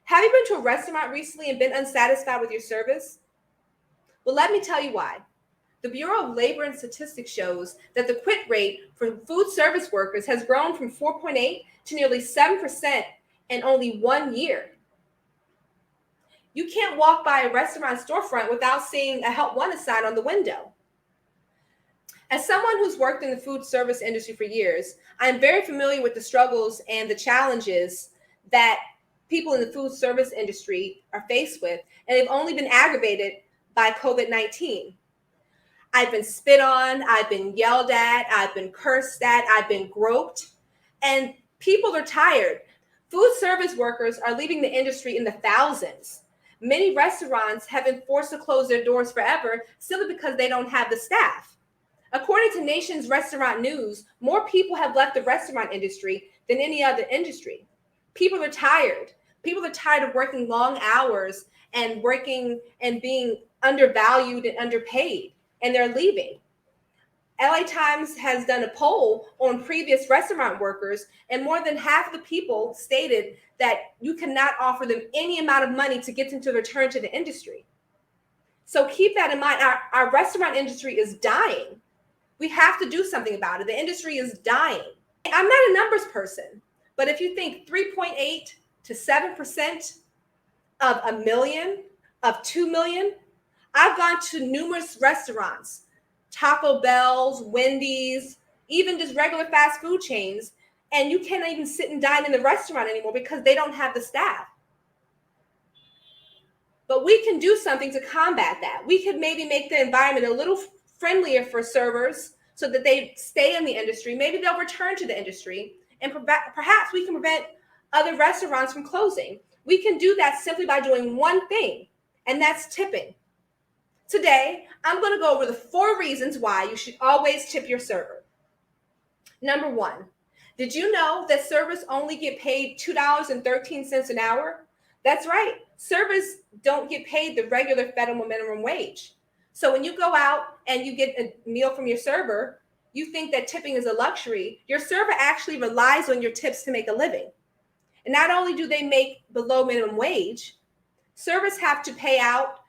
Have you been to a restaurant recently and been unsatisfied with your service? Well, let me tell you why. The Bureau of Labor and Statistics shows that the quit rate for food service workers has grown from 4.8 to nearly 7% in only 1 year. You can't walk by a restaurant storefront without seeing a Help Wanted sign on the window. As someone who's worked in the food service industry for years, I am very familiar with the struggles and the challenges that people in the food service industry are faced with, and they've only been aggravated by COVID-19. I've been spit on, I've been yelled at, I've been cursed at, I've been groped, and people are tired. Food service workers are leaving the industry in the thousands. Many restaurants have been forced to close their doors forever simply because they don't have the staff. According to Nation's Restaurant News, more people have left the restaurant industry than any other industry. People are tired. People are tired of working long hours and working and being undervalued and underpaid, and they're leaving. LA Times has done a poll on previous restaurant workers, and more than half of the people stated that you cannot offer them any amount of money to get them to return to the industry. So keep that in mind. Our restaurant industry is dying. We have to do something about it. The industry is dying. I'm not a numbers person, but if you think 3.8 to 7% of a million, of 2 million, I've gone to numerous restaurants, Taco Bell's, Wendy's, even just regular fast food chains, and you can't even sit and dine in the restaurant anymore because they don't have the staff. But we can do something to combat that. We could maybe make the environment a little friendlier for servers so that they stay in the industry. Maybe they'll return to the industry, and perhaps we can prevent other restaurants from closing. We can do that simply by doing one thing, and that's tipping. Today, I'm going to go over the 4 reasons why you should always tip your server. Number 1, did you know that servers only get paid $2.13 an hour? That's right. Servers don't get paid the regular federal minimum wage. So when you go out and you get a meal from your server, you think that tipping is a luxury. Your server actually relies on your tips to make a living. And not only do they make below minimum wage, servers have to pay out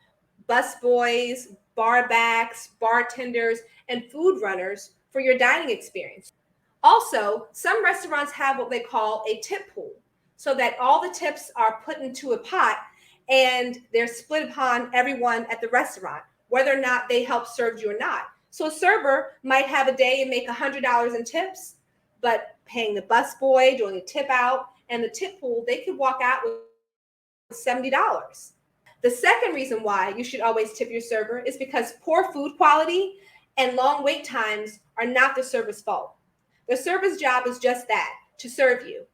busboys, bar backs, bartenders, and food runners for your dining experience. Also, some restaurants have what they call a tip pool, so that all the tips are put into a pot and they're split upon everyone at the restaurant, whether or not they help serve you or not. So a server might have a day and make $100 in tips, but paying the busboy, doing a tip out, and the tip pool, they could walk out with $70. The second reason why you should always tip your server is because poor food quality and long wait times are not the server's fault. The server's job is just that, to serve you.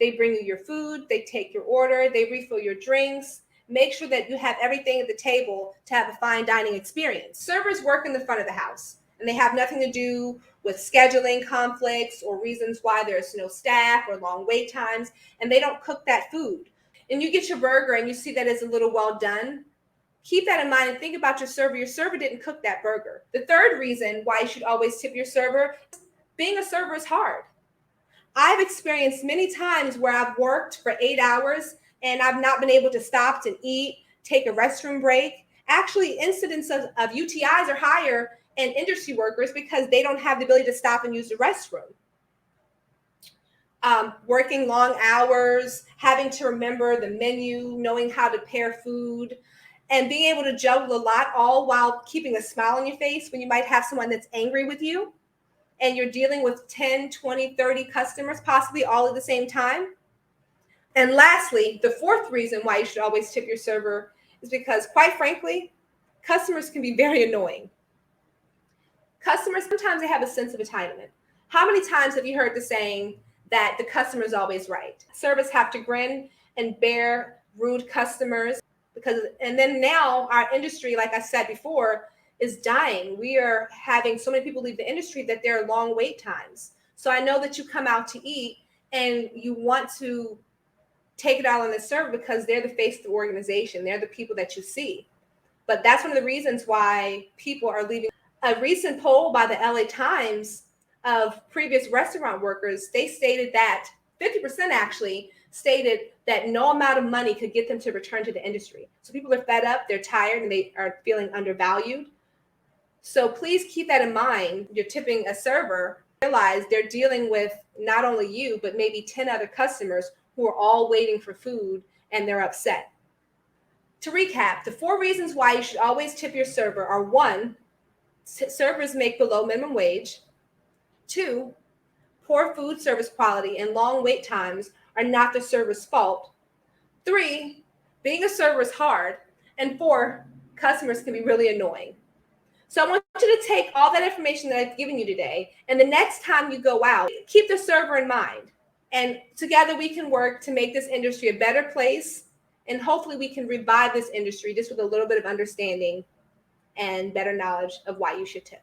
They bring you your food, they take your order, they refill your drinks, make sure that you have everything at the table to have a fine dining experience. Servers work in the front of the house, and they have nothing to do with scheduling conflicts or reasons why there's no staff or long wait times, and they don't cook that food. And you get your burger and you see that it's a little well done, keep that in mind and think about your server. Your server didn't cook that burger. The third reason why you should always tip your server, being a server is hard. I've experienced many times where I've worked for 8 hours and I've not been able to stop to eat, take a restroom break. Actually, incidents of UTIs are higher in industry workers because they don't have the ability to stop and use the restroom. Working long hours, having to remember the menu, knowing how to pair food, and being able to juggle a lot, all while keeping a smile on your face when you might have someone that's angry with you and you're dealing with 10, 20, 30 customers, possibly all at the same time. And lastly, the fourth reason why you should always tip your server is because, quite frankly, customers can be very annoying. Customers, sometimes they have a sense of entitlement. How many times have you heard the saying that the customer is always right? Servers have to grin and bear rude customers and then now our industry, like I said before, is dying. We are having so many people leave the industry that there are long wait times. So I know that you come out to eat and you want to take it out on the server because they're the face of the organization. They're the people that you see. But that's one of the reasons why people are leaving. A recent poll by the LA Times of previous restaurant workers, they stated that 50% actually stated that no amount of money could get them to return to the industry. So people are fed up, they're tired, and they are feeling undervalued. So please keep that in mind. You're tipping a server, realize they're dealing with not only you, but maybe 10 other customers who are all waiting for food and they're upset. To recap, the 4 reasons why you should always tip your server are: 1, servers make below minimum wage; 2, poor food service quality and long wait times are not the server's fault; 3, being a server is hard; and 4, customers can be really annoying. So I want you to take all that information that I've given you today, and the next time you go out, keep the server in mind. And together we can work to make this industry a better place, and hopefully we can revive this industry just with a little bit of understanding and better knowledge of why you should tip.